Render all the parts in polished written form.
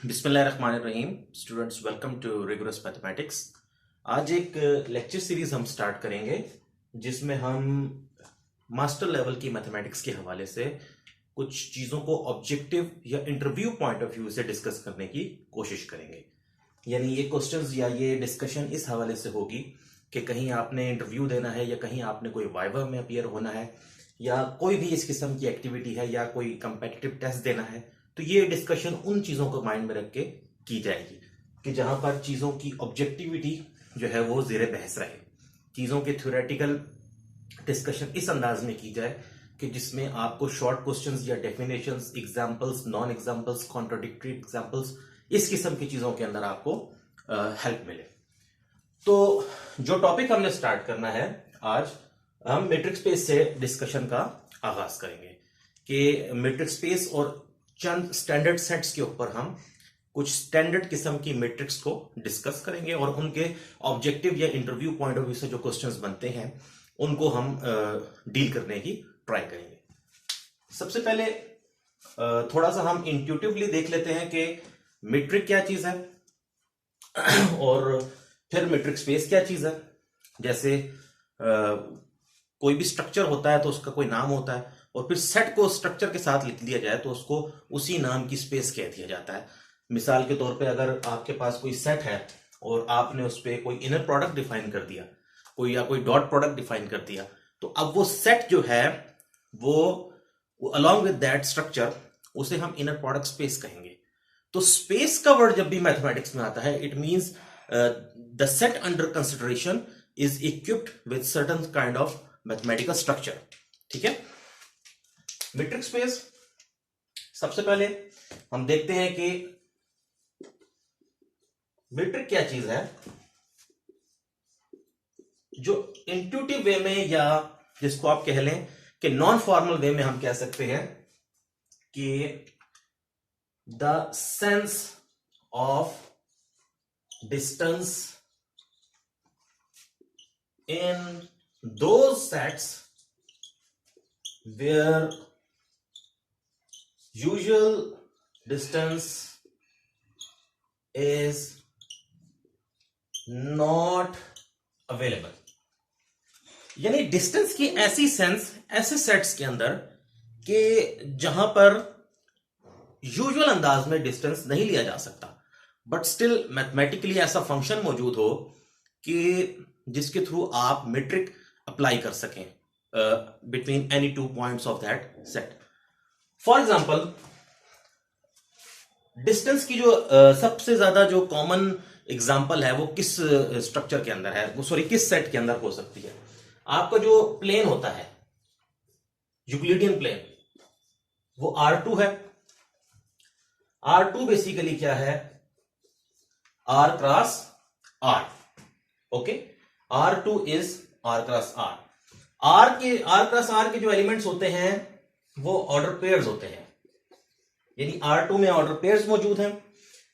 बिस्मिल्लाहिर्रहमानिर्रहीम। Students, welcome to rigorous mathematics. आज एक लेक्चर सीरीज हम स्टार्ट करेंगे जिसमें हम मास्टर लेवल की मैथमेटिक्स के हवाले से कुछ चीज़ों को ऑब्जेक्टिव या इंटरव्यू पॉइंट ऑफ व्यू से डिस्कस करने की कोशिश करेंगे। यानी ये क्वेश्चंस या ये डिस्कशन इस हवाले से होगी कि कहीं आपने इंटरव्यू देना है या कहीं आपने कोई वाइवा में अपीयर होना है या कोई भी इस किस्म की एक्टिविटी है या कोई कंपेटिटिव टेस्ट देना है, तो ये डिस्कशन उन चीज़ों को माइंड में रख के की जाएगी कि जहां पर चीज़ों की ऑब्जेक्टिविटी जो है वो ज़ेरे बहस रहे। चीज़ों के थ्योरेटिकल डिस्कशन इस अंदाज में की जाए कि जिसमें आपको शॉर्ट क्वेश्चंस या definitions, examples, non examples, contradictory examples, इस किस्म की चीज़ों के अंदर आपको हेल्प मिले। तो जो टॉपिक हमने स्टार्ट करना है आज, हम मैट्रिक्स स्पेस से डिस्कशन का आगाज करेंगे कि मैट्रिक्स स्पेस और चंद स्टैंडर्ड सेट्स के ऊपर हम कुछ स्टैंडर्ड किस्म की मैट्रिक्स को डिस्कस करेंगे और उनके ऑब्जेक्टिव या इंटरव्यू पॉइंट ऑफ व्यू से जो क्वेश्चंस बनते हैं उनको हम डील करने की ट्राई करेंगे। सबसे पहले थोड़ा सा हम इंट्यूटिवली देख लेते हैं कि मैट्रिक क्या चीज है और फिर मैट्रिक स्पेस क्या चीज है। जैसे कोई भी स्ट्रक्चर होता है तो उसका कोई नाम होता है और फिर सेट को स्ट्रक्चर के साथ लिख दिया जाए तो उसको उसी नाम की स्पेस कह दिया जाता है। मिसाल के तौर पे अगर आपके पास कोई सेट है और आपने उस पर कोई इनर प्रोडक्ट डिफाइन कर दिया, कोई डॉट प्रोडक्ट डिफाइन कर दिया, तो अब वो सेट जो है वो अलॉन्ग विद दैट स्ट्रक्चर उसे हम इनर प्रोडक्ट स्पेस कहेंगे। तो स्पेस का वर्ड जब भी मैथमेटिक्स में आता है, it means the set under consideration is equipped with certain kind of mathematical structure. ठीक है। मैट्रिक स्पेस, सबसे पहले हम देखते हैं कि मैट्रिक क्या चीज है जो इंट्यूटिव वे में या जिसको आप कह लें कि नॉन फॉर्मल वे में हम कह सकते हैं कि the sense of distance in those sets where usual distance is not available। यानी डिस्टेंस की ऐसी सेंस ऐसे सेट्स के अंदर कि जहां पर यूजुअल अंदाज में डिस्टेंस नहीं लिया जा सकता, बट स्टिल मैथमेटिकली ऐसा फंक्शन मौजूद हो कि जिसके थ्रू आप मैट्रिक अप्लाई कर सकें between any 2 points of that set। For example, distance की जो सबसे ज्यादा जो कॉमन एग्जांपल है वो किस स्ट्रक्चर के अंदर है, वो सॉरी किस सेट के अंदर हो सकती है। आपका जो प्लेन होता है यूक्लिडियन प्लेन, वो R2 है। R2 बेसिकली क्या है? R cross R। Okay, R2 is R cross R। R cross R के जो एलिमेंट्स होते हैं वो ऑर्डर पेयर्स होते हैं, यानी R2 में ऑर्डर पेयर्स मौजूद हैं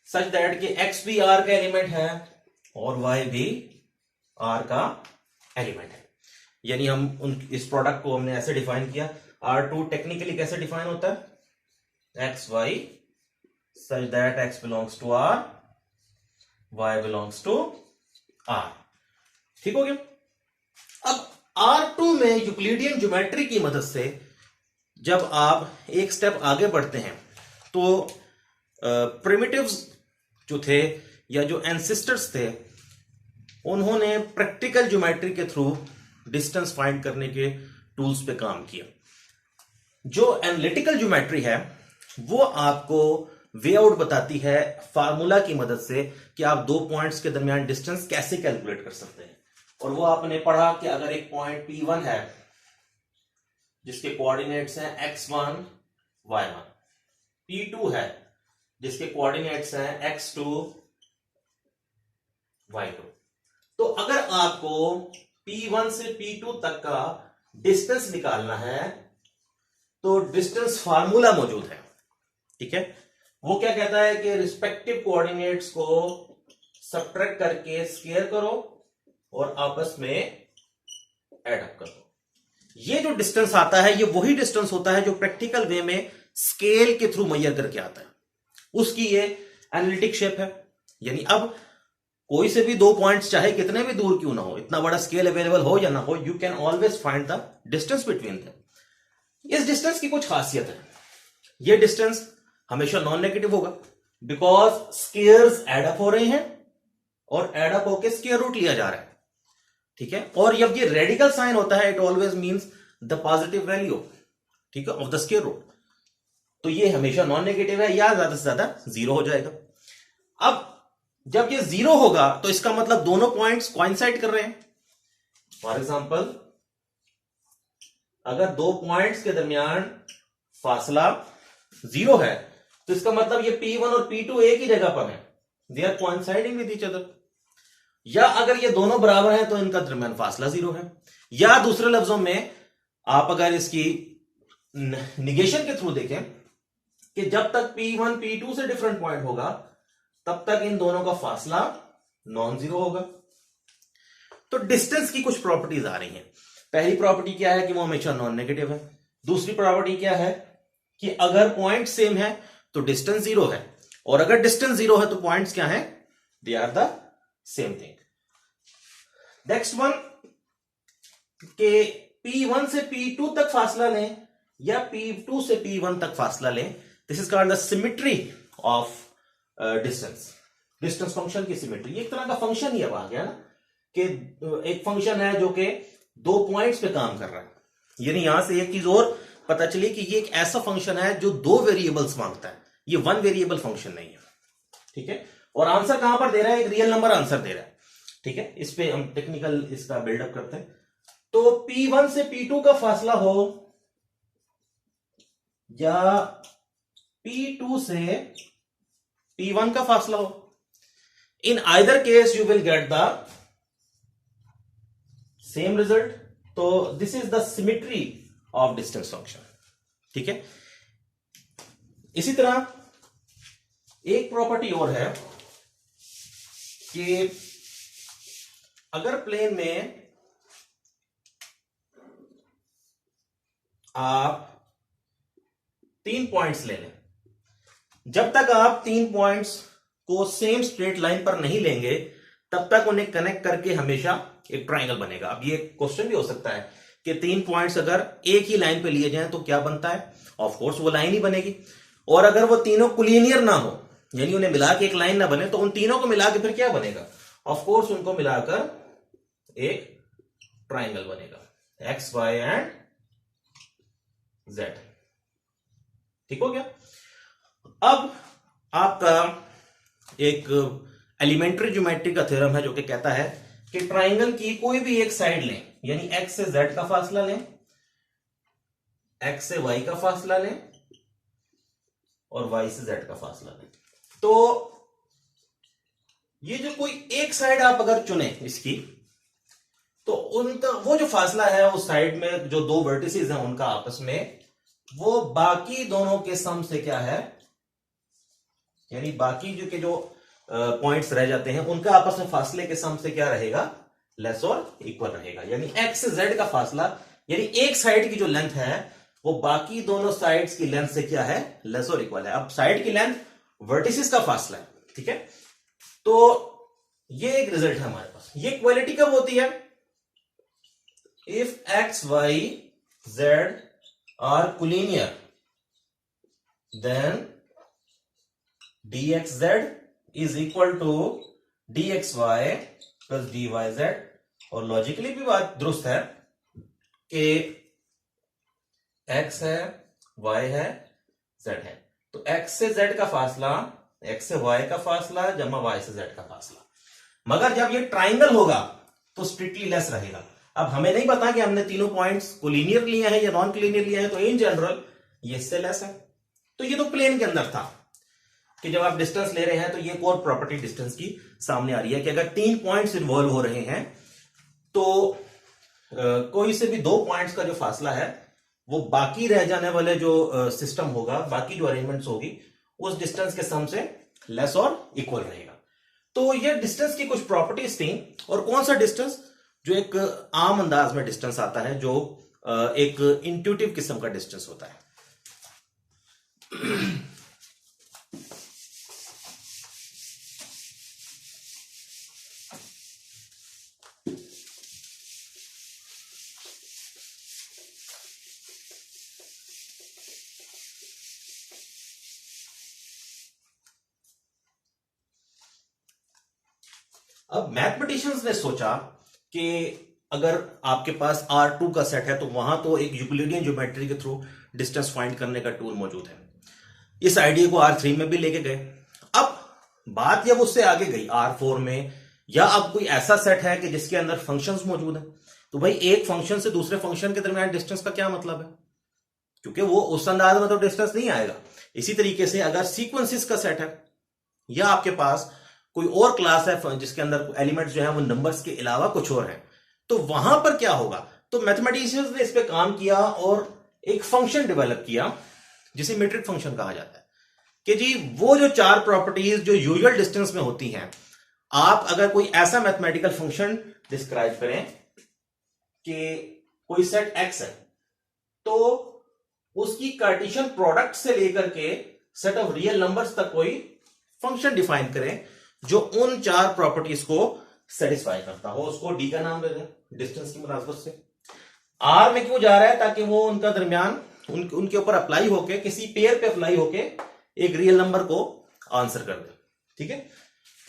सच दैट कि X भी R का एलिमेंट है और Y भी R का एलिमेंट है। यानी हम इस प्रोडक्ट को हमने ऐसे डिफाइन किया। R2 टेक्निकली कैसे डिफाइन होता है? X Y such that X belongs to R, Y belongs to R। ठीक हो गया। अब R2 में यूक्लिडियन ज्योमेट्री की मदद से जब आप एक स्टेप आगे बढ़ते हैं तो प्रिमिटिव्स जो थे या जो एंसेस्टर्स थे उन्होंने प्रैक्टिकल ज्योमेट्री के थ्रू डिस्टेंस फाइंड करने के टूल्स पे काम किया। जो एनालिटिकल ज्योमेट्री है वो आपको वे आउट बताती है फार्मूला की मदद से कि आप दो पॉइंट्स के दरमियान डिस्टेंस कैसे कैलकुलेट कर सकते हैं। और वो आपने पढ़ा कि अगर एक पॉइंट P1 है जिसके कोऑर्डिनेट्स हैं x1 y1, P2 है जिसके कोऑर्डिनेट्स हैं x2 y2, तो अगर आपको P1 से P2 तक का डिस्टेंस निकालना है तो डिस्टेंस फार्मूला मौजूद है। ठीक है। वो क्या कहता है कि रिस्पेक्टिव कोऑर्डिनेट्स को सब्ट्रैक्ट करके स्क्वायर करो और आपस में ऐड अप कर दो। ये जो डिस्टेंस आता है ये वही डिस्टेंस होता है जो प्रैक्टिकल वे में स्केल के थ्रू मैयर करके आता है। उसकी ये एनालिटिक शेप है, यानी अब कोई से भी दो पॉइंट्स चाहे कितने भी दूर क्यों ना हो, इतना बड़ा स्केल अवेलेबल हो या ना हो, you can always find the distance between them. इस डिस्टेंस की कुछ खासियत है, ये डिस्टेंस हमेशा नॉन नेगेटिव होगा बिकॉज स्केयर्स एड अप हो रहे हैं और एड अप होकर स्केयर रूट लिया जा रहा है, ठीक है। और जब ये रेडिकल साइन होता है, it always means the positive value, ठीक है, ऑफ द स्केयर रूट। तो ये हमेशा नॉन नेगेटिव है या ज्यादा से ज्यादा जीरो हो जाएगा। अब जब ये जीरो होगा तो इसका मतलब दोनों पॉइंट्स कोइंसाइड कर रहे हैं। फॉर एग्जाम्पल, अगर दो पॉइंट्स के दरमियान फासला जीरो है तो इसका मतलब ये P1 और P2 एक ही जगह पर है, they are coinciding with each other. या अगर ये दोनों बराबर हैं तो इनका दरमियान फासला जीरो है। या दूसरे लफ्जों में आप अगर इसकी निगेशन के थ्रू देखें कि जब तक P1 P2 से डिफरेंट पॉइंट होगा तब तक इन दोनों का फासला नॉन जीरो होगा। तो डिस्टेंस की कुछ प्रॉपर्टीज आ रही हैं। पहली प्रॉपर्टी क्या है कि वो हमेशा नॉन नेगेटिव है। दूसरी प्रॉपर्टी क्या है कि अगर पॉइंट सेम है तो डिस्टेंस जीरो है, और अगर डिस्टेंस जीरो है तो पॉइंट्स क्या है, they are the same thing. Next one के P1 से P2 तक फासला लें या P2 से P1 तक फासला लें, this is called the symmetry of distance. Distance function की सिमेट्री, एक तरह का फंक्शन ही अब आ गया ना, कि एक फंक्शन है जो कि दो पॉइंट्स पे काम कर रहा है। यानी यहां से एक चीज और पता चली कि ये एक ऐसा फंक्शन है जो दो वेरिएबल्स मांगता है, ये वन वेरिएबल फंक्शन नहीं है, ठीक है। और आंसर कहां पर दे रहा है, एक रियल नंबर आंसर दे रहा है, ठीक है। इस पे हम टेक्निकल इसका बिल्डअप करते हैं। तो P1 से P2 का फासला हो या P2 से P1 का फासला हो, in either case you will get the same result. तो this is the symmetry of distance function, ठीक है। इसी तरह एक प्रॉपर्टी और है कि अगर प्लेन में आप तीन पॉइंट्स ले लें, जब तक आप तीन पॉइंट्स को सेम स्ट्रेट लाइन पर नहीं लेंगे तब तक उन्हें कनेक्ट करके हमेशा एक ट्राइंगल बनेगा। अब ये क्वेश्चन भी हो सकता है कि तीन पॉइंट्स अगर एक ही लाइन पे लिए जाएं तो क्या बनता है, ऑफ कोर्स वो लाइन ही बनेगी। और अगर वो तीनों कोलिनियर ना हो, यानी उन्हें मिला के एक लाइन ना बने, तो उन तीनों को मिला के फिर क्या बनेगा, ऑफ कोर्स उनको मिलाकर एक ट्राइंगल बनेगा, एक्स वाई एंड जेड, ठीक हो गया। अब आपका एक एलिमेंट्री ज्योमेट्री का थ्योरम है जो कि कहता है कि ट्राइंगल की कोई भी एक साइड लें, यानी एक्स से जेड का फासला लें, एक्स से वाई का फासला लें और वाई से जेड का फासला लें। तो ये जो कोई एक साइड आप अगर चुने इसकी, तो उनका वो जो फासला है उस साइड में जो दो वर्टिसेस हैं उनका आपस में, वो बाकी दोनों के सम से क्या है, यानी बाकी जो पॉइंट्स रह जाते हैं उनका आपस में फासले के सम से क्या रहेगा, लेस और इक्वल रहेगा। यानी एक्स से जेड का फासला, यानी एक साइड की जो लेंथ है वो बाकी दोनों साइड्स की लेंथ से क्या है, लेस और इक्वल है। अब साइड की लेंथ वर्टिसेस का फासला है, ठीक है। तो ये एक रिजल्ट है हमारे पास। ये इक्वालिटी कब होती है, if X Y Z are collinear then dxz is equal to dxy plus dyz। और लॉजिकली भी बात दुरुस्त है कि x है, y है, z है, तो x से z का फासला, x से y का फासला जमा y से z का फासला। मगर जब ये ट्राइंगल होगा तो स्ट्रिक्टली लेस रहेगा। अब हमें नहीं पता कि हमने तीनों पॉइंट्स कोलिनियर लिए हैं या नॉन कोलिनियर लिए हैं, तो इन जनरल ये इससे लेस है। तो ये तो प्लेन के अंदर था कि जब आप डिस्टेंस ले रहे हैं तो ये एक और प्रॉपर्टी डिस्टेंस की सामने आ रही है कि अगर तीन पॉइंट्स इन्वॉल्व हो रहे हैं तो कोई से भी दो पॉइंट्स का जो फासला है वो बाकी रह जाने वाले जो सिस्टम होगा, बाकी जो अरेंजमेंट्स होगी, उस डिस्टेंस के सम से लेस और इक्वल रहेगा। तो ये डिस्टेंस की कुछ प्रॉपर्टीज थी। और कौन सा डिस्टेंस, जो एक आम अंदाज में डिस्टेंस आता है, जो एक इंट्यूटिव किस्म का डिस्टेंस होता है। अब मैथमेटिशियंस ने सोचा कि अगर आपके पास R2 का सेट है तो वहां तो एक यूक्लिडियन ज्योमेट्री के थ्रू डिस्टेंस फाइंड करने का टूल मौजूद है। इस आइडिया को R3 में भी लेके गए। अब बात जब उससे आगे गई R4 में, या अब कोई ऐसा सेट है कि जिसके अंदर फंक्शंस मौजूद है, तो भाई एक फंक्शन से दूसरे फंक्शन के दरमियान डिस्टेंस का क्या मतलब है, क्योंकि वो उस अंदाज में तो डिस्टेंस नहीं आएगा। इसी तरीके से अगर सीक्वेंसेस का सेट है या आपके पास कोई और क्लास है जिसके अंदर एलिमेंट्स जो है वो नंबर्स के अलावा कुछ और है, तो वहां पर क्या होगा। तो मैथमेटिशियंस ने इस पे काम किया और एक फंक्शन डेवलप किया जिसे मीट्रिक फंक्शन कहा जाता है, कि जी वो जो चार प्रॉपर्टीज जो यूजुअल डिस्टेंस में होती हैं, आप अगर कोई ऐसा मैथमेटिकल फंक्शन डिस्क्राइब करें कि कोई सेट एक्स है, तो उसकी कार्टेशियन प्रोडक्ट से लेकर के सेट ऑफ रियल नंबर्स तक कोई फंक्शन डिफाइन करें जो उन चार प्रॉपर्टीज को सेटिस्फाई करता हो, उसको डी का नाम दे दें डिस्टेंस की मुनासबत से। आर में क्यों जा रहा है, ताकि वो उनका दरमियान उनके ऊपर अप्लाई होके, किसी पेयर पे अप्लाई होके एक रियल नंबर को आंसर कर दे। ठीक है,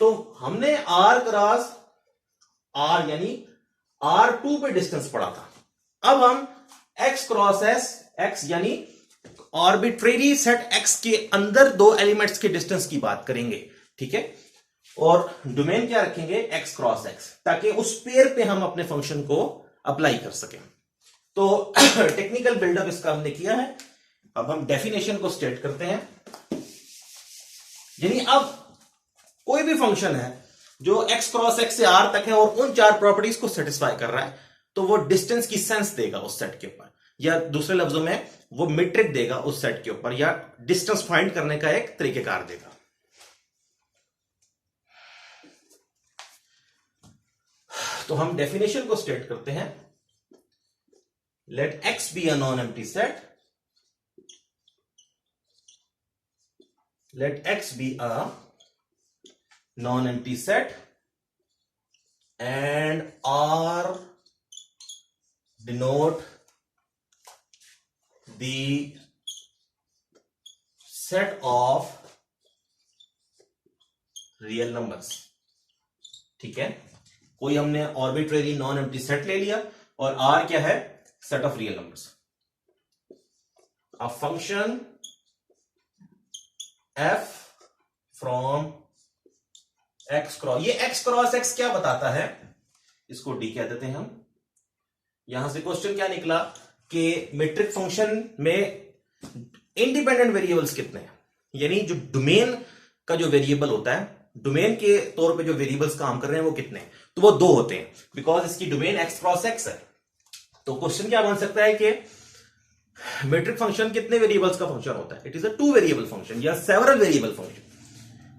तो हमने आर क्रॉस आर यानी R2 पे डिस्टेंस पढ़ा था। अब हम एक्स क्रॉस एक्स यानी आर्बिट्रेरी सेट एक्स के अंदर दो एलिमेंट्स के डिस्टेंस की बात करेंगे। ठीक है, और डोमेन क्या रखेंगे, एक्स क्रॉस एक्स, ताकि उस पेयर पे हम अपने फंक्शन को अप्लाई कर सकें। तो टेक्निकल बिल्डअप इसका हमने किया है। अब हम डेफिनेशन को स्टेट करते हैं। यानी अब कोई भी फंक्शन है जो एक्स क्रॉस एक्स से आर तक है और उन चार प्रॉपर्टीज को सेटिस्फाई कर रहा है, तो वो डिस्टेंस की सेंस देगा उस सेट के ऊपर, या दूसरे लफ्जों में वो मीट्रिक देगा उस सेट के ऊपर, या डिस्टेंस फाइंड करने का एक तरीकेकार देगा। तो हम डेफिनेशन को स्टेट करते हैं। Let X be a non empty set, let X be a non-empty set and R denote the set of real numbers। ठीक है, कोई हमने आर्बिट्रेरी नॉन एम्प्टी सेट ले लिया और R क्या है, set of real numbers. A function f from X cross, ये एक्स क्रॉस एक्स क्या बताता है, इसको डी कह देते हैं हम। यहां से क्वेश्चन क्या निकला कि मीट्रिक फंक्शन में इंडिपेंडेंट वेरिएबल्स कितने हैं, यानी जो डोमेन का जो वेरिएबल होता है, डोमेन के तौर पे जो वेरिएबल्स काम कर रहे हैं वो कितने हैं, तो वो दो होते हैं, बिकॉज इसकी डोमेन एक्स क्रॉस एक्स है। तो क्वेश्चन क्या बन सकता है कि मीट्रिक फंक्शन कितने वेरिएबल्स का फंक्शन होता है, it is a two variable function या सेवरल वेरिएबल फंक्शन।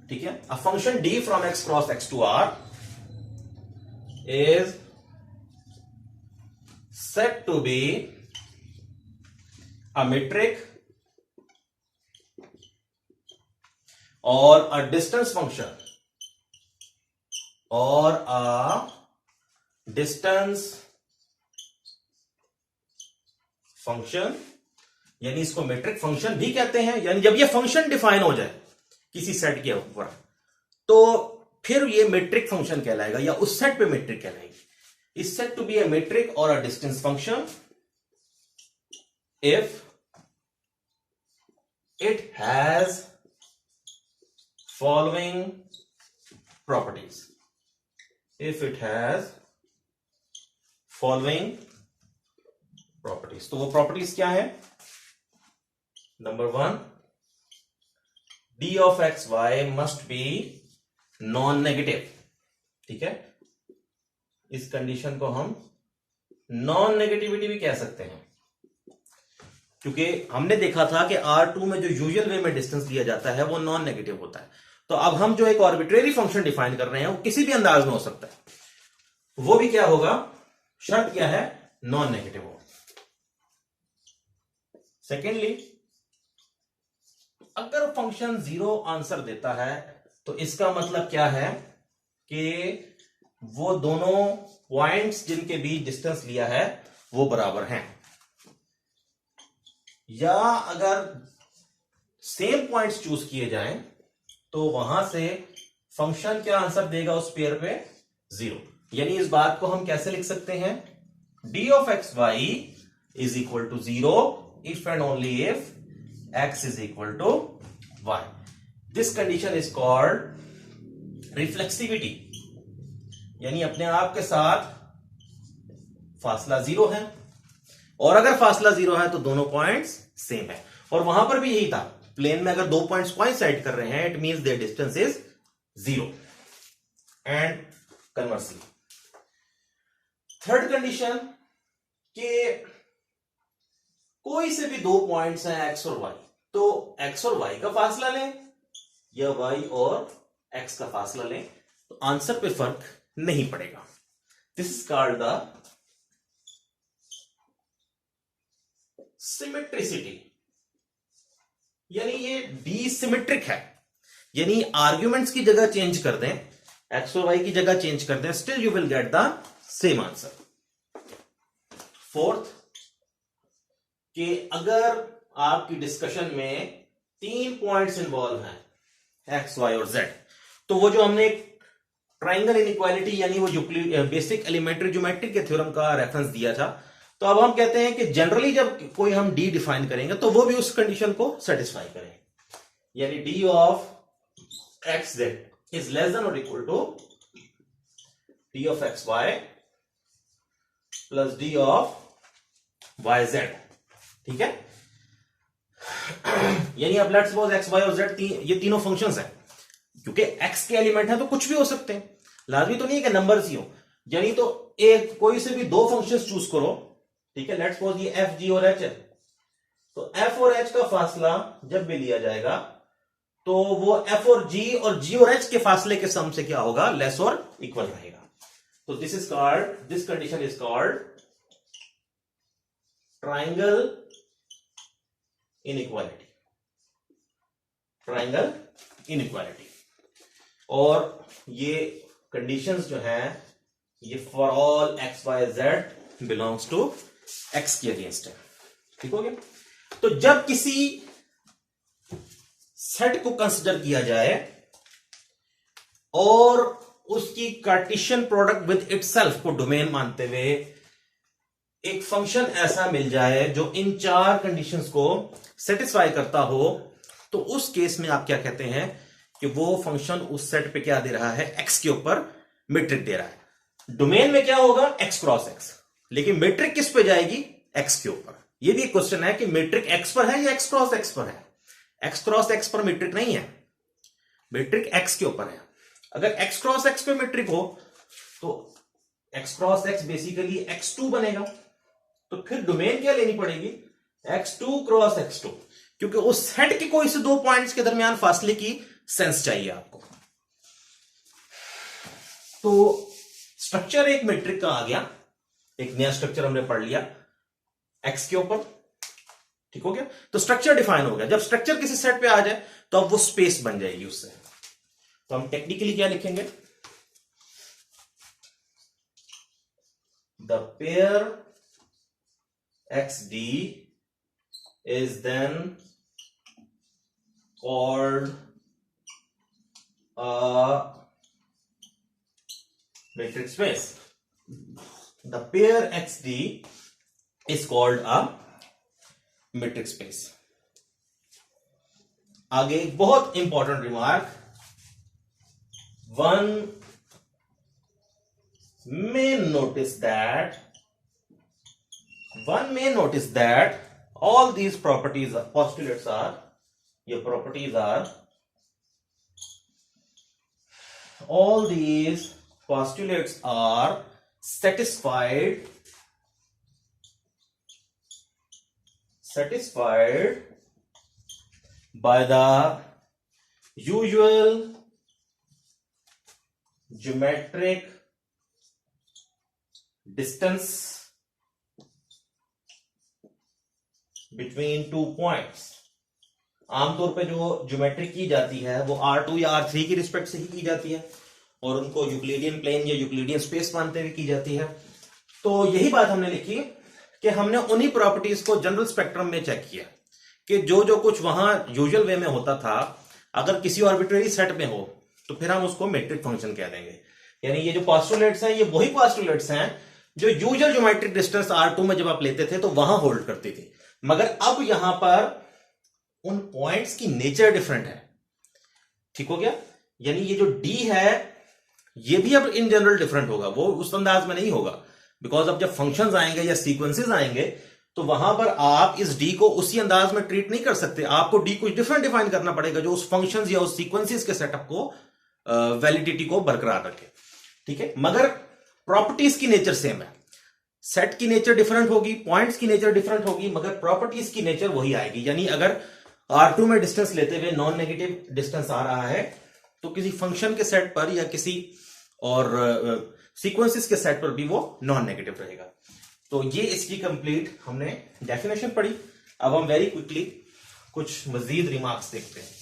ठीक है, a function D from X cross X to R is set to be a metric और अ डिस्टेंस फंक्शन और a distance function, यानी इसको metric function भी कहते हैं। यानी जब ये फंक्शन डिफाइन हो जाए किसी सेट के ऊपर, तो फिर ये मीट्रिक फंक्शन कहलाएगा या उस सेट पे मीट्रिक कहलाएगी। इस set to be a metric और a distance function if it has following properties, if it has following properties. तो वो प्रॉपर्टीज क्या है, number one, D of X Y must be non negative. ठीक है, इस कंडीशन को हम नॉन नेगेटिविटी भी कह सकते हैं, क्योंकि हमने देखा था कि R2 में जो यूजुअल वे में डिस्टेंस लिया जाता है वो नॉन नेगेटिव होता है। तो अब हम जो एक आर्बिट्रेरी फंक्शन डिफाइन कर रहे हैं वो किसी भी अंदाज में हो सकता है, वो भी क्या होगा, शर्त क्या है, नॉन नेगेटिव हो। सेकेंडली, अगर फंक्शन जीरो आंसर देता है तो इसका मतलब क्या है कि वो दोनों पॉइंट्स जिनके बीच डिस्टेंस लिया है वो बराबर हैं, या अगर सेम पॉइंट्स चूज किए जाएं तो वहां से फंक्शन क्या आंसर देगा उस पेयर पे, 0। यानी इस बात को हम कैसे लिख सकते हैं, d of xy is equal to 0 if and only if x is equal to y. This condition is called reflexivity, यानी अपने आप के साथ फासला 0 है, और अगर फासला 0 है तो दोनों पॉइंट्स सेम है। और वहां पर भी यही था, प्लेन में अगर दो पॉइंट्स कोइंसाइड कर रहे हैं it means their distance is 0 and conversely. Third condition कि कोई से भी दो पॉइंट्स हैं x और y, तो x और y का फासला लें या y और x का फासला लें तो आंसर पे फर्क नहीं पड़ेगा। This is called the symmetricity, यानी ये डीसिमेट्रिक है, यानी आर्ग्यूमेंट्स की जगह चेंज कर दें, एक्स और वाई की जगह चेंज कर दें, still you will get the same answer. Fourth, कि अगर आपकी डिस्कशन में 3 पॉइंट्स इन्वॉल्व हैं एक्स वाई और जेड, तो वो जो हमने ट्राइंगल इनइक्वालिटी यानी वो बेसिक एलिमेंट्री ज्योमेट्री के थ्योरम का रेफरेंस दिया था, तो अब हम कहते हैं कि जनरली जब कोई हम डी डिफाइन करेंगे तो वो भी उस कंडीशन को सेटिस्फाई करें, यानी D of X Z is less than और equal to D of X Y plus D of Y Z. ठीक है, यानी अब लेट्स सपोज एक्स वाई और जेड ये तीनों फंक्शंस हैं, क्योंकि एक्स के एलिमेंट हैं तो कुछ भी हो सकते हैं, लाजमी तो नहीं है कि नंबर्स ही हो, यानी तो एक कोई से भी दो फंक्शंस चूज करो। ठीक है, लेट्स सपोज ये एफ जी और एच है, तो एफ और एच का फासला जब भी लिया जाएगा तो वो एफ और जी और एच के फासले के सम से क्या होगा, लेस और इक्वल रहेगा। तो this condition is called triangle inequality, triangle inequality. और ये कंडीशंस जो हैं ये for all X Y Z belongs to X के अगेंस्ट है। ठीक हो गया, तो जब किसी सेट को कंसिडर किया जाए और उसकी कार्टेशियन प्रोडक्ट विद इटसेल्फ को डोमेन मानते हुए एक फंक्शन ऐसा मिल जाए जो इन 4 कंडीशंस को सेटिस्फाई करता हो, तो उस केस में आप क्या कहते हैं कि वो फंक्शन उस सेट पे क्या दे रहा है, एक्स के ऊपर मेट्रिक दे रहा है। डोमेन में क्या होगा, एक्स क्रॉस एक्स, लेकिन मेट्रिक किस पे जाएगी, एक्स के ऊपर। ये भी एक क्वेश्चन है कि मेट्रिक एक्स पर है या एक्स क्रॉस एक्स पर है। एक्स क्रॉस एक्स पर मेट्रिक नहीं है, मेट्रिक एक्स के ऊपर है। अगर एक्स क्रॉस एक्स पे मेट्रिक हो तो x cross x basically x2 बनेगा, तो फिर डोमेन क्या लेनी पड़ेगी, x2 क्रॉस x2, क्योंकि उस सेट के कोई से दो पॉइंट्स के दरमियान फासले की सेंस चाहिए आपको। तो स्ट्रक्चर एक मेट्रिक का आ गया, एक नया स्ट्रक्चर हमने पढ़ लिया एक्स के ऊपर। ठीक हो गया, तो स्ट्रक्चर डिफाइन हो गया। जब स्ट्रक्चर किसी सेट पे आ जाए तो अब वो स्पेस बन जाएगी उससे। तो हम टेक्निकली क्या लिखेंगे, the pair X D is then called metric space. The pair XD is called a metric space. आगे एक बहुत important remark, one may notice that all these postulates are satisfied by the usual geometric distance between 2 points। आमतौर पे जो geometry की जाती है वो R2 या R3 की रिस्पेक्ट से ही की जाती है, और उनको यूक्लिडियन प्लेन या यूक्लिडियन स्पेस मानते हुए की जाती है। तो यही बात हमने लिखी कि हमने उन्हीं प्रॉपर्टीज को जनरल स्पेक्ट्रम में चेक किया कि जो कुछ वहां यूजुअल वे में होता था, अगर किसी आर्बिट्रेरी सेट में हो तो फिर हम उसको मेट्रिक फंक्शन कह देंगे। यानी ये जो पोस्टुलेट्स हैं ये वही पोस्टुलेट्स हैं जो यूजुअल ज्योमेट्रिक डिस्टेंस R2 में जब आप लेते थे तो वहां होल्ड करती थी, मगर अब यहां पर उन पॉइंट्स की नेचर डिफरेंट है। ठीक हो गया? यानी ये जो D है ये भी अब इन जनरल डिफरेंट होगा, वो उस अंदाज में नहीं होगा, बिकॉज अब जब फंक्शंस आएंगे या सीक्वेंसेस आएंगे तो वहां पर आप इस D को उसी अंदाज में ट्रीट नहीं कर सकते, आपको D कुछ डिफरेंट डिफाइन करना पड़ेगा जो उस फंक्शंस या उस सीक्वेंसेस के सेटअप को वैलिडिटी को बरकरार रखे। ठीक है, मगर प्रॉपर्टीज की नेचर सेम है, सेट की नेचर डिफरेंट होगी, पॉइंट्स की नेचर डिफरेंट होगी, मगर प्रॉपर्टीज की नेचर वही आएगी। यानी अगर R2 में डिस्टेंस लेते हुए नॉन नेगेटिव डिस्टेंस आ रहा है तो किसी फंक्शन के सेट पर या किसी और सीक्वेंसेस के सेट पर भी वो नॉन नेगेटिव रहेगा। तो ये इसकी कंप्लीट हमने डेफिनेशन पढ़ी। अब हम वेरी क्विकली कुछ मजीद रिमार्क्स देखते हैं।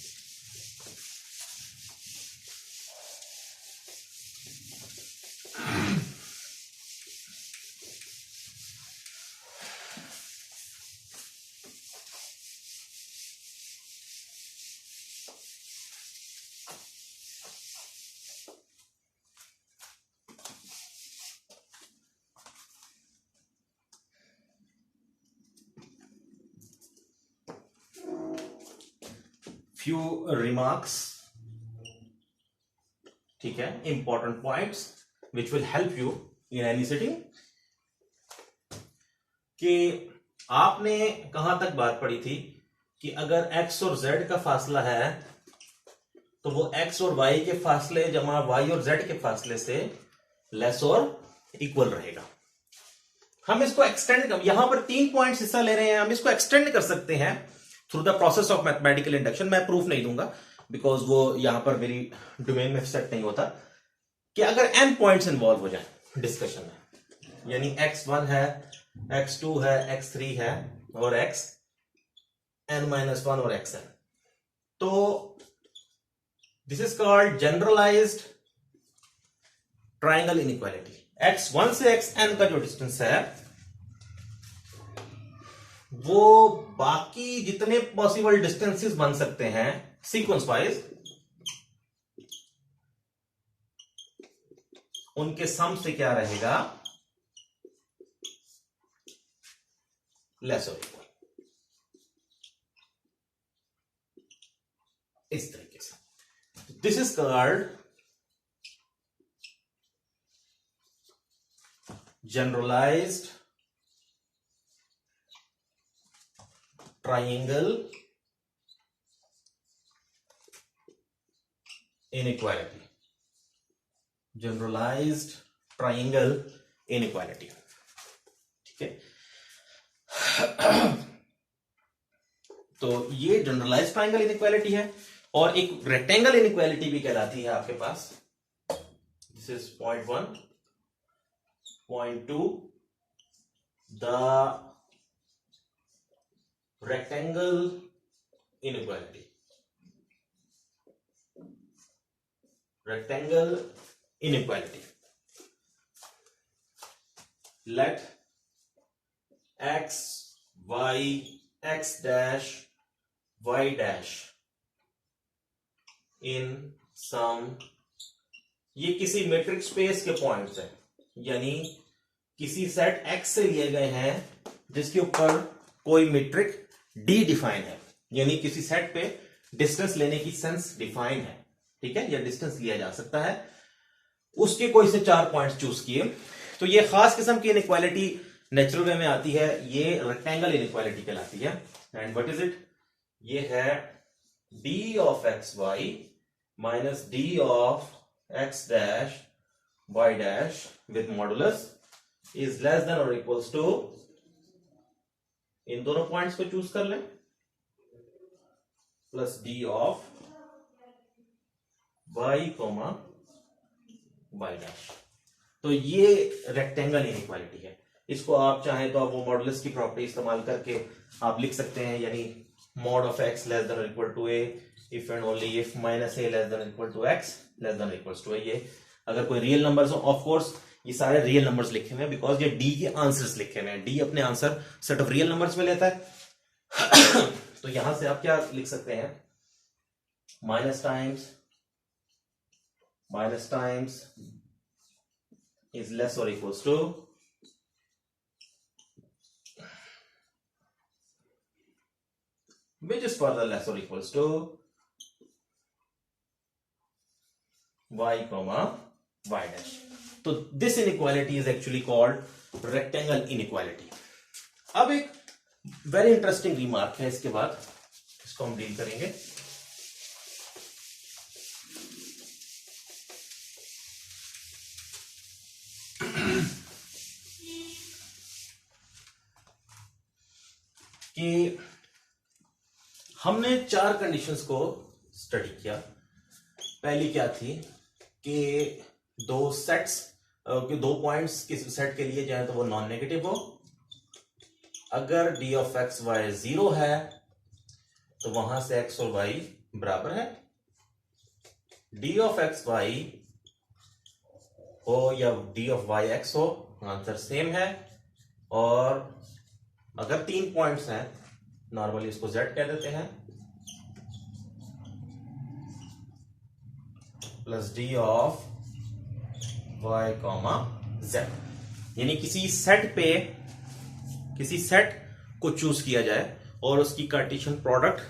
few remarks, ठीक है, important points which will help you in any sitting. कि आपने कहां तक बात पढ़ी थी कि अगर x और z का फासला है तो वो x और y के फासले जमा y और z के फासले से लेस और इक्वल रहेगा। हम इसको एक्सटेंड कर, यहां पर 3 पॉइंट्स हिस्सा ले रहे हैं, हम इसको एक्सटेंड कर सकते हैं through the process of mathematical induction. मैं प्रूफ नहीं दूंगा बिकॉज वो यहां पर मेरी डोमेन में सेट नहीं होता। कि अगर n पॉइंट्स इन्वॉल्व हो जाए डिस्कशन में, यानी x1 है, x2 है, x3 है और xn-1 और xn, तो this is called generalised triangle inequality. x1 से xn का जो डिस्टेंस है वो बाकी जितने पॉसिबल डिस्टेंसेस बन सकते हैं सीक्वेंस वाइज, उनके सम से क्या रहेगा, लेस और इक्वल। इस तरीके से this is called generalised triangle inequality, generalised triangle inequality. ठीक है, तो ये जनरलाइज्ड ट्रायंगल इनइक्वालिटी है। और एक रेक्टेंगल इनइक्वालिटी भी कहलाती है आपके पास। This is point 1, point 2, the rectangle inequality, rectangle inequality, let x y x dash y dash in some, ये किसी मेट्रिक स्पेस के पॉइंट्स हैं, यानी किसी सेट x से लिए गए हैं जिसके ऊपर कोई मेट्रिक D डिफाइन है, यानी किसी सेट पे डिस्टेंस लेने की सेंस डिफाइन है। ठीक है, या डिस्टेंस लिया जा सकता है, उसके कोई से 4 पॉइंट्स चूज किए, तो ये खास किस्म की इनइक्वालिटी नेचुरल वे में आती है, ये रेक्टेंगल इनइक्वालिटी कहलाती है। एंड व्हाट इज इट, ये है d of X Y minus d of x dash y dash with modulus is less than और इक्वल्स टू, इन दोनों पॉइंट्स को चूज कर लें, plus d of y comma y dash. तो ये रेक्टेंगल इनइक्वालिटी है। इसको आप चाहें तो आप वो मॉडुलस की प्रॉपर्टी इस्तेमाल करके आप लिख सकते हैं, यानी mod of x less than और equal to a if and only if minus a less than और equal to x less than और इक्वल टू a। ये अगर कोई रियल नंबर्स हो, ऑफ कोर्स ये सारे रियल नंबर्स लिखे हुए हैं बिकॉज ये d के आंसर्स लिखे हुए हैं, d अपने answer set of real numbers में लेता है। तो यहां से आप क्या लिख सकते हैं, minus times is less or equals to which is further less or equals to y comma y dash. तो this inequality is actually called rectangle inequality. अब एक वेरी इंटरेस्टिंग रिमार्क है इसके बाद, इसको हम डील करेंगे. कि हमने 4 कंडीशंस को स्टडी किया. पहली क्या थी कि दो सेट्स कि 2 पॉइंट्स किसी सेट के लिए जाए तो वो नॉन नेगेटिव हो. अगर d ऑफ एक्स वाई 0 है तो वहां से x और y बराबर है. d ऑफ एक्स वाई हो या d ऑफ y x हो, आंसर सेम है. और अगर 3 पॉइंट्स हैं, नॉर्मली इसको z कह देते हैं, plus D of y comma z. यानी किसी सेट को चूज किया जाए और उसकी कार्टेशियन प्रोडक्ट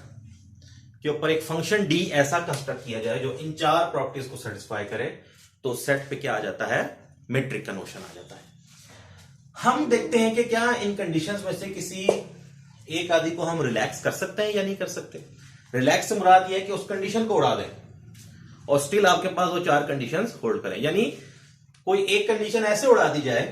के ऊपर एक फंक्शन d ऐसा कंस्ट्रक्ट किया जाए जो इन 4 प्रॉपर्टीज को सेटिस्फाई करे, तो सेट पे क्या आ जाता है, मेट्रिक का नोशन आ जाता है. हम देखते हैं कि क्या इन कंडीशंस में से किसी एक आदि को हम रिलैक्स कर सकते हैं या नहीं कर सकते. रिलैक्स से मुराद यह है कि उस कंडीशन को उड़ा दें और स्टिल आपके पास वो 4 कंडीशंस होल्ड करें. यानी कोई एक कंडीशन ऐसे उड़ा दी जाए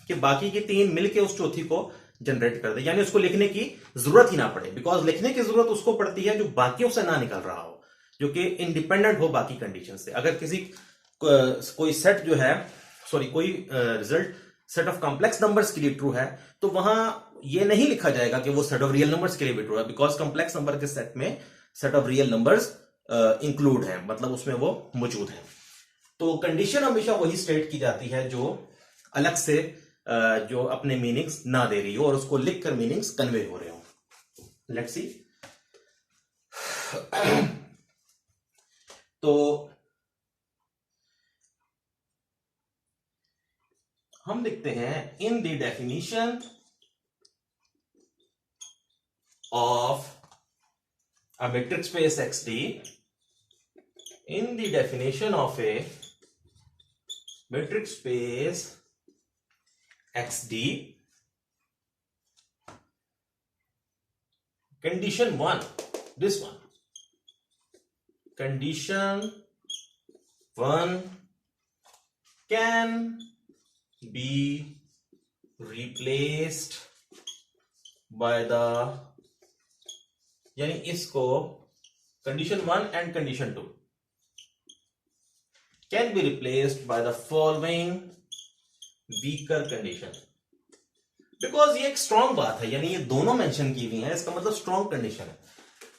कि बाकी की 3 मिलके उस चौथी को जनरेट कर दे, यानी उसको लिखने की जरूरत ही ना पड़े. बिकॉज लिखने की जरूरत उसको पड़ती है जो बाकियों से ना निकल रहा हो, जो कि इंडिपेंडेंट हो बाकी कंडीशन से. अगर किसी कोई सेट जो है कोई result set of complex numbers के लिए ट्रू है, तो वहां ये नहीं लिखा जाएगा कि वो सेट ऑफ रियल नंबर्स के लिए भी ट्रू है. बिकॉज कॉम्प्लेक्स नंबर के सेट में set of real numbers include है, मतलब उसमें वो मौजूद है. तो कंडीशन हमेशा वही स्टेट की जाती है जो अलग से जो अपने मीनिंग्स ना दे रही हो और उसको लिखकर मीनिंग्स कन्वे हो रहे हो. Let's see. तो हम देखते हैं in the definition of a metric space XD, in the definition of a metric space XD, condition 1, this one, condition 1 can be replaced by the, यानी इसको condition 1 and condition 2 can be replaced by the following weaker condition. Because ये एक strong बात है, यानी ये दोनों mention की हुई है, इसका मतलब स्ट्रॉन्ग कंडीशन है.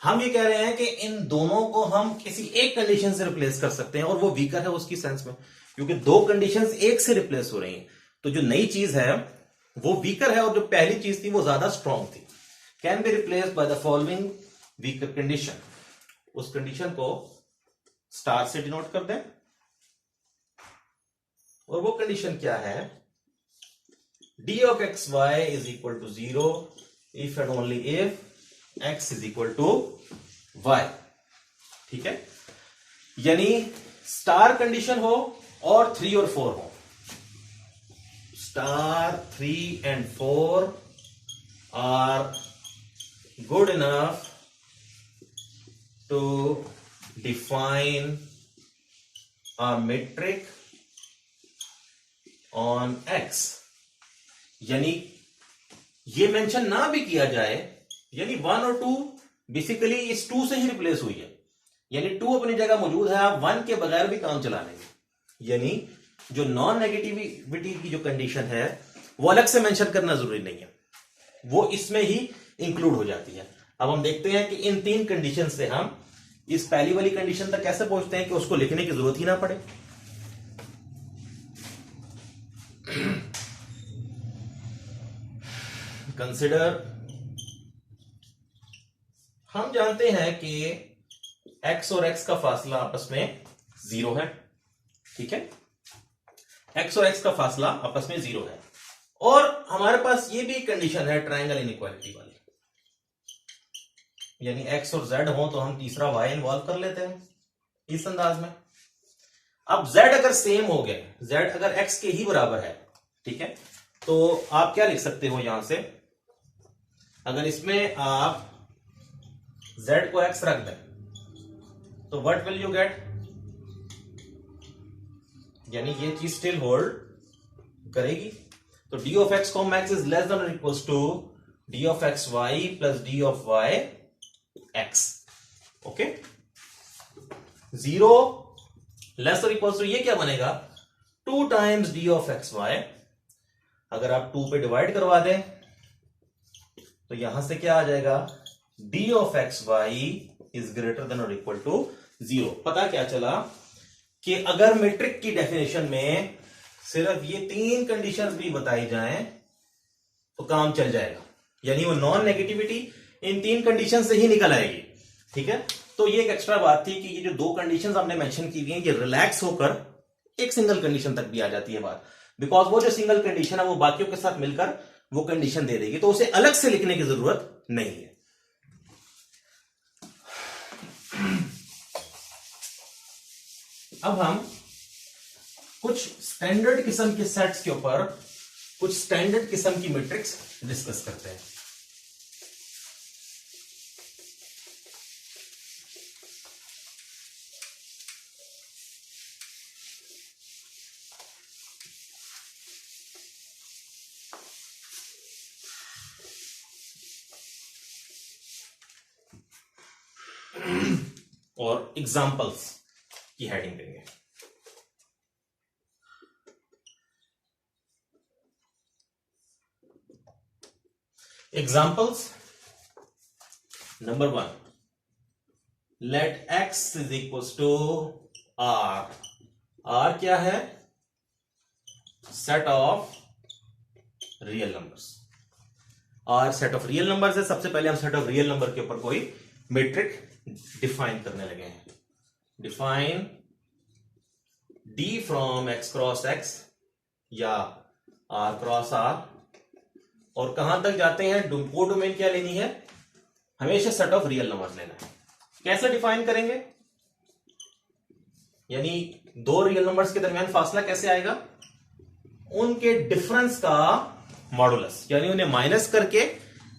हम ये कह रहे हैं कि इन दोनों को हम किसी एक कंडीशन से रिप्लेस कर सकते हैं और वो वीकर है उसकी सेंस में, क्योंकि 2 कंडीशंस एक से रिप्लेस हो रही हैं. तो जो नई चीज है वो वीकर है और जो पहली चीज थी वो ज्यादा स्ट्रॉन्ग थी. Can be replaced by the following weaker condition. उस कंडीशन को स्टार से डिनोट कर दें और वो कंडीशन क्या है, d of x y is equal to 0 if and only if x is equal to y. ठीक है, यानी स्टार कंडीशन हो और 3 और 4 हो. Star 3 and 4 are good enough to define a metric on x. यानी ये मेंशन ना भी किया जाए, यानी 1 और 2 बेसिकली इस 2 से ही रिप्लेस हुई है, यानी 2 अपनी जगह मौजूद है, आप 1 के बगैर भी काम चला लेंगे. यानी जो नॉन नेगेटिविटी की जो कंडीशन है वो अलग से मेंशन करना जरूरी नहीं है, वो इसमें ही इंक्लूड हो जाती है. अब हम देखते हैं कि इन 3 कंडीशन से हम इस पहली वाली कंडीशन तक कैसे पहुंचते हैं कि उसको लिखने की जरूरत ही ना पड़े. कंसिडर, हम जानते हैं कि x और x का फासला आपस में 0 है. ठीक है, एक्स और एक्स का फासला आपस में 0 है। और हमारे पास ये भी कंडीशन है ट्रायंगल इनइक्वालिटी वाली, यानी एक्स और जेड हो तो हम तीसरा वाई इन्वॉल्व कर लेते हैं इस अंदाज में। अब z अगर सेम हो गए, z अगर x के ही बराबर है, ठीक है, तो आप क्या लिख सकते हो यहां से, अगर इसमें आप z को x रख दें तो व्हाट विल यू गेट, यानी ये चीज स्टिल होल्ड करेगी। तो d of x comma x is less than और equals to d of X Y plus d of y x। Okay, 0 less और इक्वल्स टू ये क्या बनेगा, 2 times d of X Y. अगर आप 2 पे डिवाइड करवा दें तो यहां से क्या आ जाएगा, d of X Y is greater than और इक्वल टू 0। पता क्या चला कि अगर मैट्रिक की डेफिनेशन में सिर्फ ये 3 कंडीशंस भी बताई जाएं तो काम चल जाएगा, यानी वो नॉन नेगेटिविटी इन 3 कंडीशन से ही निकल आएगी। ठीक है, तो ये एक एक्स्ट्रा बात थी कि ये जो 2 कंडीशंस हमने मेंशन की हुई हैं ये रिलैक्स होकर एक सिंगल कंडीशन तक भी आ जाती है बात, बिकॉज वो जो सिंगल कंडीशन है वो बाकियों के साथ मिलकर वो कंडीशन दे देगी, तो उसे अलग से लिखने की जरूरत नहीं है। अब हम कुछ स्टैंडर्ड किस्म के सेट्स के ऊपर कुछ स्टैंडर्ड किस्म की मैट्रिक्स डिस्कस करते हैं। और एग्जाम्पल्स की हेडिंग देंगे। Examples number 1, let x is equal to r। r क्या है, set of real numbers. r set of real numbers है। सबसे पहले हम सेट ऑफ रियल नंबर के ऊपर कोई मैट्रिक डिफाइन करने लगे हैं। Define d from x cross x या r क्रॉस r, और कहां तक जाते हैं, कोड डोमेन क्या लेनी है, हमेशा सेट ऑफ रियल नंबर्स लेना है। कैसे डिफाइन करेंगे, यानी 2 रियल नंबर्स के दरमियान फासला कैसे आएगा, उनके डिफरेंस का मॉडुलस, यानी उन्हें माइनस करके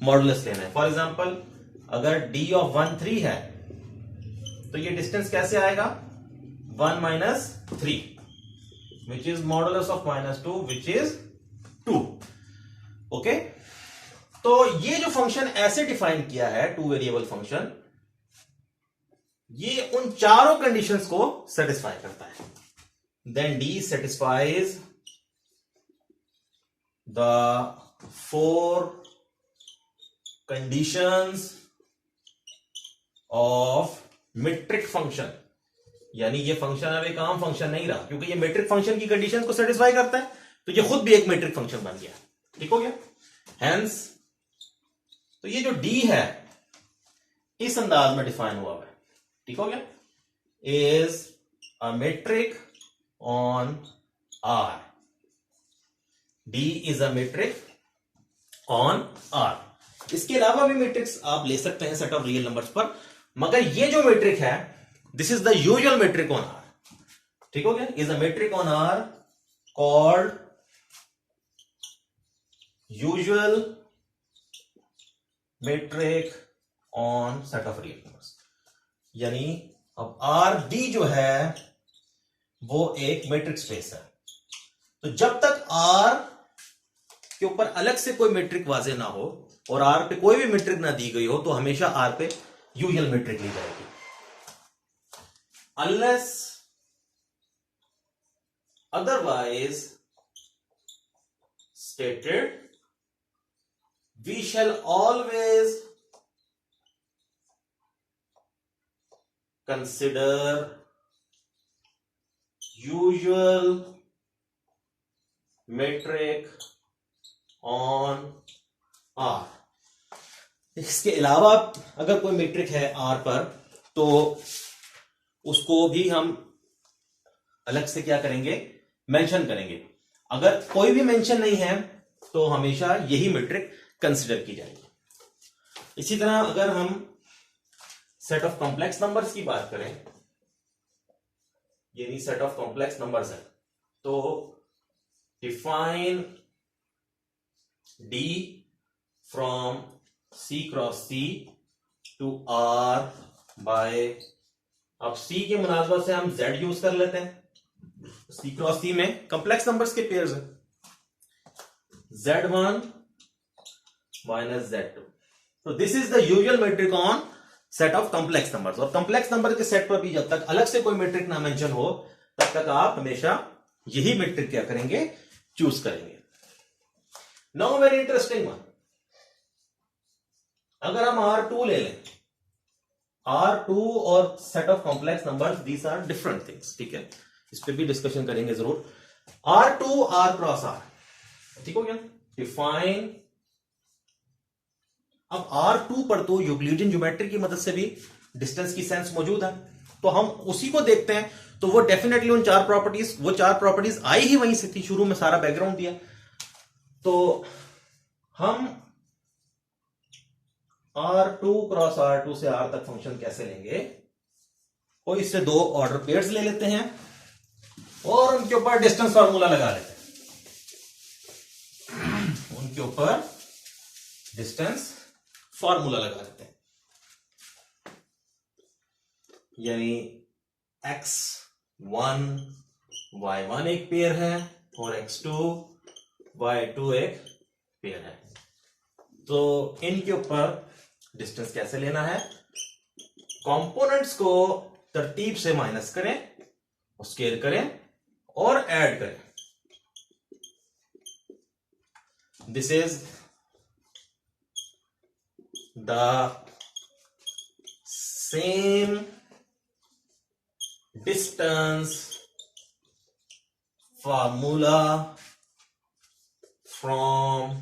मॉडुलस लेना है। फॉर एग्जांपल अगर d ऑफ 1 3 है तो ये डिस्टेंस कैसे आएगा, 1 minus 3 which is modulus of -2 which is 2। Okay, तो ये जो फंक्शन ऐसे डिफाइन किया है 2 वेरिएबल फंक्शन, ये उन चारों कंडीशंस को सेटिस्फाई करता है। Then d satisfies the 4 conditions of metric function, यानी ये फंक्शन अब एक आम फंक्शन नहीं रहा, क्योंकि ये मैट्रिक फंक्शन की कंडीशंस को सेटिस्फाई करता है, तो ये खुद भी एक मैट्रिक फंक्शन बन गया। ठीक हो गया, हेंस तो ये जो d है इस अंदाज में डिफाइन हुआ है। ठीक हो गया, is a metric on R। d is a metric on R। इसके अलावा भी मैट्रिक्स आप ले सकते हैं सेट ऑफ रियल नंबर्स पर, मगर ये जो मैट्रिक है this is the usual metric on R। ठीक हो गया, is a metric on R called usual metric on set of real numbers. यानी अब RD जो है वो एक मैट्रिक स्पेस है, तो जब तक R के ऊपर अलग से कोई मैट्रिक वाजे ना हो और R पे कोई भी मैट्रिक ना दी गई हो तो हमेशा R पे यूजुअल मैट्रिक ली जाएगी। Unless otherwise stated, we shall always consider usual metric on R। इसके अलावा अगर कोई मैट्रिक है R पर तो उसको भी हम अलग से क्या करेंगे, मेंशन करेंगे। अगर कोई भी मेंशन नहीं है तो हमेशा यही मैट्रिक कंसिडर की जाएगी। इसी तरह अगर हम सेट ऑफ कॉम्प्लेक्स नंबर्स की बात करें, यानी सेट ऑफ कॉम्प्लेक्स नंबर्स है, तो define D from C cross C to R by, अब C के मुनासबत से हम Z यूज कर लेते हैं। C क्रॉस C में कॉम्प्लेक्स नंबर्स के पेयर्स है, Z1 माइनस Z2। तो this is the usual metric on set of complex numbers. और कॉम्प्लेक्स नंबर के सेट पर भी जब तक अलग से कोई मैट्रिक ना मेंशन हो तब तक आप हमेशा यही मैट्रिक क्या करेंगे, चूज करेंगे। नाउ वेरी इंटरेस्टिंग वन, अगर हम R2 ले लें, R2 और set of complex numbers these are different things, ठीक है, इस पे भी डिस्कशन करेंगे जरूर। R2 R क्रॉस R, ठीक हो गया, डिफाइन। अब R2 पर तो यूक्लिडियन ज्योमेट्री की मदद से भी डिस्टेंस की सेंस मौजूद है, तो हम उसी को देखते हैं। तो वो डेफिनेटली उन चार प्रॉपर्टीज आई ही वहीं से थी, शुरू में सारा बैकग्राउंड दिया। तो हम R2 क्रॉस R2 से R तक फंक्शन कैसे लेंगे, कोई इससे दो ऑर्डर पेयर्स ले लेते हैं और उनके ऊपर डिस्टेंस फार्मूला लगा लेते हैं, उनके ऊपर डिस्टेंस फार्मूला लगा देते हैं। यानी x1 y1 एक पेयर है और x2 y2 एक पेयर है। तो इनके ऊपर डिस्टेंस कैसे लेना है, कंपोनेंट्स को तरतीब से माइनस करें, स्केल करें और ऐड करें। This is the same distance formula from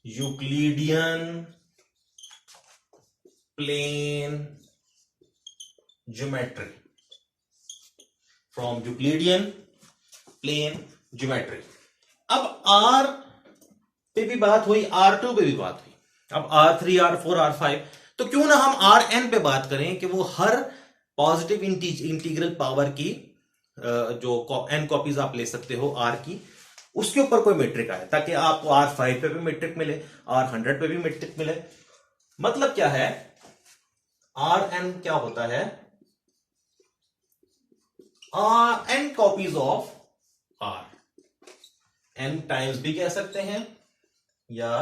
Euclidean plane geometry, from Euclidean plane geometry। अब R पे भी बात हुई, R2 पे भी बात हुई, अब R3 R4 R5, तो क्यों ना हम Rn पे बात करें कि वो हर पॉजिटिव इंटीग्रल पावर की जो n कॉपीज आप ले सकते हो R की, उसके ऊपर कोई मैट्रिक आए, ताकि आपको R5 पे भी मैट्रिक मिले, R100 पे भी मैट्रिक मिले। मतलब क्या है, Rn क्या होता है, n copies of R, n times भी कह सकते हैं या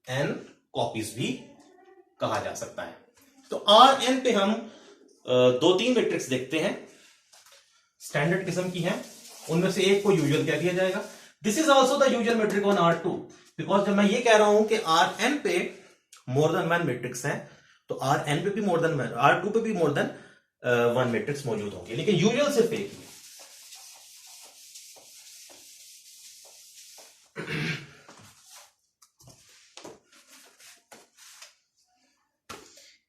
n कॉपीज भी कहा जा सकता है। तो Rn पे हम दो तीन मैट्रिक्स देखते हैं, स्टैंडर्ड किस्म की हैं, उनमें से एक को यूजुअल कह दिया जाएगा। This is also the usual metric on R2, because जब मैं ये कह रहा हूं कि Rn पे मोर देन वन मैट्रिक्स हैं, तो Rn पे भी मोर देन, R2 पे भी मोर देन वन मैट्रिक्स मौजूद होंगे, लेकिन यूजुअल सिर्फ एक ही है।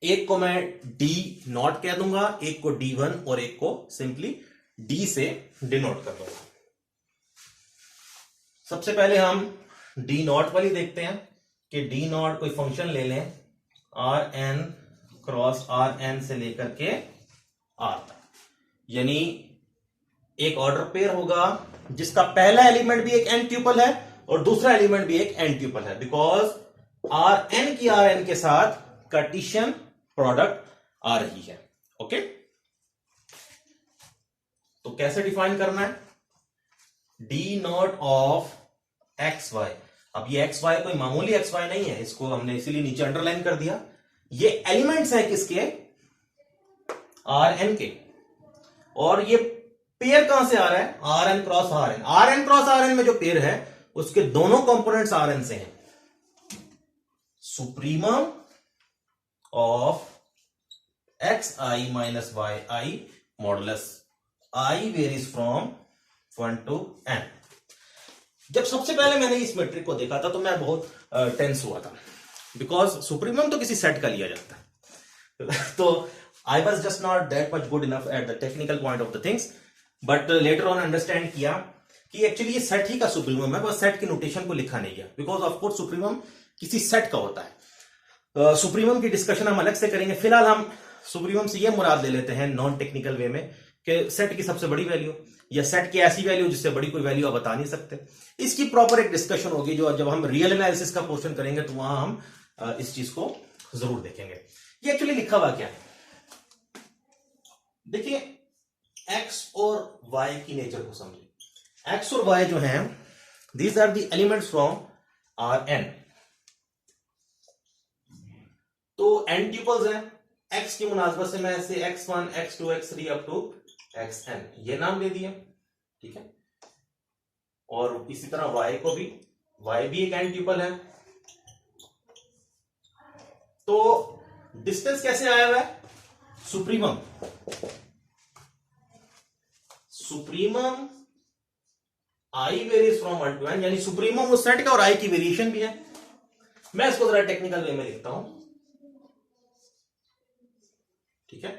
एक को मैं D नॉट कह दूंगा, एक को D1 और एक को सिंपली D से डिनोट कर दूंगा। सबसे पहले हम D नॉट वाली देखते हैं कि D नॉट कोई फंक्शन ले लें Rn क्रॉस Rn से लेकर के R तक, यानी एक ऑर्डर पेयर होगा जिसका पहला एलिमेंट भी एक n ट्यूपल है और दूसरा एलिमेंट भी एक n ट्यूपल है, बिकॉज Rn की Rn के साथ कार्टेशियन प्रोडक्ट आ रही है। ओके, तो कैसे डिफाइन करना है, D नॉट ऑफ XY। अब ये XY कोई मामूली XY नहीं है, इसको हमने इसीलिए नीचे अंडरलाइन कर दिया। ये एलिमेंट्स हैं किसके, Rn के, और ये पेयर कहां से आ रहा है, Rn cross Rn। Rn cross Rn में जो पेयर है उसके दोनों कंपोनेंट्स Rn से हैं। Supremum of xi minus yi modulus I varies from 1 to n। जब सबसे पहले मैंने इस मैट्रिक को देखा था तो मैं बहुत टेंस हुआ था, बिकॉज सुप्रीमम तो किसी सेट का लिया जाता है तो I was just not that much good enough at the technical point of the things. But later on understand किया कि एक्चुअली ये सेट ही का सुप्रीमम है, बस सेट की नोटेशन को लिखा नहीं गया, बिकॉज ऑफ कोर्स सुप्रीमम किसी सेट का होता है। सुप्रीमम की डिस्कशन हम अलग से करेंगे। फिलहाल हम सुप्रीमम से ये मुराद ले लेते हैं नॉन टेक्निकल वे में कि सेट की सबसे बड़ी वैल्यू या सेट की ऐसी वैल्यू जिससे बड़ी कोई वैल्यू आप बता नहीं सकते। इसकी प्रॉपर एक डिस्कशन होगी, जो जब हम रियल एनालिसिस का पोर्शन करेंगे तो वहां हम इस चीज को जरूर देखेंगे। ये एक्चुअली लिखा हुआ क्या है, देखिए x और y की नेचर को समझिए। x और y जो हैं, these are the elements from Rn। तो n ट्यूपल्स हैं, x की मुनासबत से मैं इसे x1 x2 x3 up to xn ये नाम दे दिया, ठीक है। और इसी तरह y को भी, y भी एक n ट्यूपल है। तो डिस्टेंस कैसे आया हुआ है, supremum i varies from 1 to n, यानी सुप्रीमम उस सेट का और i की वेरिएशन भी है। मैं इसको जरा टेक्निकल वे में लिखता हूं, ठीक है।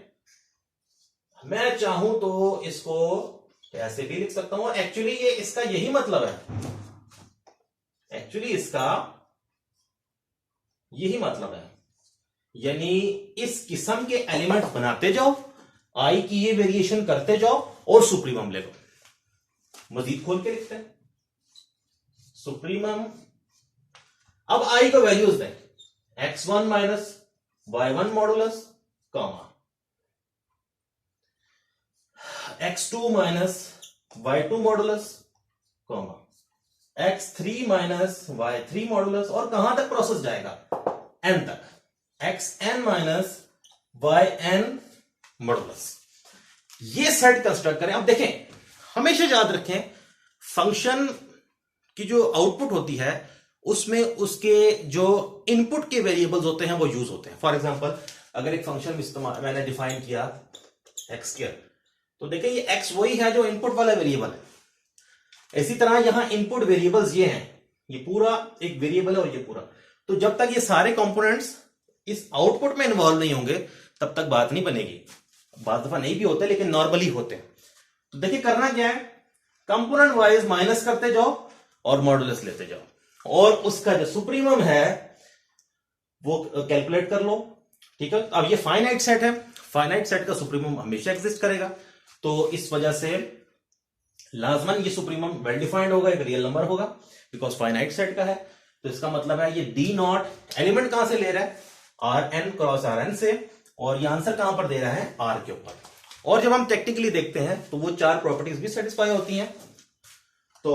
मैं चाहूं तो इसको ऐसे भी लिख सकता हूं। एक्चुअली ये इसका यही मतलब है, एक्चुअली इसका यही मतलब है, यानी इस किस्म के एलिमेंट बनाते जाओ, आई की ये वेरिएशन करते जाओ और सुप्रीमम ले लो। मजीद खोल के लिखते हैं सुप्रीमम। अब आई को वैल्यूज दें, x1 minus y1 modulus, comma x2 minus y2 modulus, comma x3 minus y3 modulus, और कहां तक प्रोसेस जाएगा, n तक, xn माइनस yn मॉडुलस। ये सेट कंस्ट्रक्ट करें। अब देखें, हमेशा याद रखें, फंक्शन की जो आउटपुट होती है उसमें उसके जो इनपुट के वेरिएबल्स होते हैं वो यूज होते हैं। फॉर एग्जांपल, अगर एक फंक्शन मैंने डिफाइन किया x², तो देखिए ये x वही है जो इनपुट वाला वेरिएबल है। इसी तरह यहां इनपुट वेरिएबल्स ये हैं, ये पूरा एक वेरिएबल है और ये पूरा। तो जब तक ये सारे कंपोनेंट्स इस आउटपुट में इन्वॉल्व नहीं होंगे तब तक बात नहीं बनेगी। बात दफा नहीं भी होते, लेकिन नॉर्मली होते हैं। तो देखिए करना क्या है, कंपोनेंट वाइज माइनस करते जाओ और मॉडुलस लेते जाओ, और उसका जो सुप्रीमम है वो कैलकुलेट कर लो, ठीक है। अब ये फाइनाइट सेट है, फाइनाइट सेट का सुप्रीमम हमेशा एग्जिस्ट करेगा, तो इस वजह से लाजमन ये सुप्रीमम वेल डिफाइंड होगा, एक रियल नंबर होगा, बिकॉज फाइनाइट सेट का है। तो इसका मतलब है ये डी नॉट एलिमेंट कहां से ले रहा है, Rn क्रॉस Rn से, और ये आंसर कहां पर दे रहा है, R के ऊपर। और जब हम टेक्निकली देखते हैं तो वो चार प्रॉपर्टीज भी सेटिस्फाई होती हैं। तो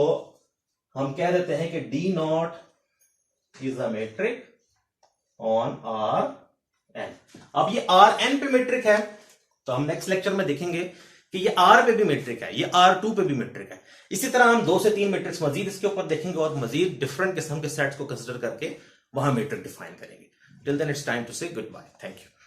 हम कह देते हैं कि D nought is a metric on Rn। अब ये Rn पे मेट्रिक है, तो हम नेक्स्ट लेक्चर में देखेंगे कि ये R पे भी मेट्रिक है, ये R2 पे भी मेट्रिक है। इसी तरह हम 2 से 3 मैट्रिक्स मजीद इसके ऊपर देखेंगे और मजीद डिफरेंट किस्म के सेट्स को कंसिडर करके वहां मैट्रिक डिफाइन करेंगे। Till then it's time to say goodbye, thank you.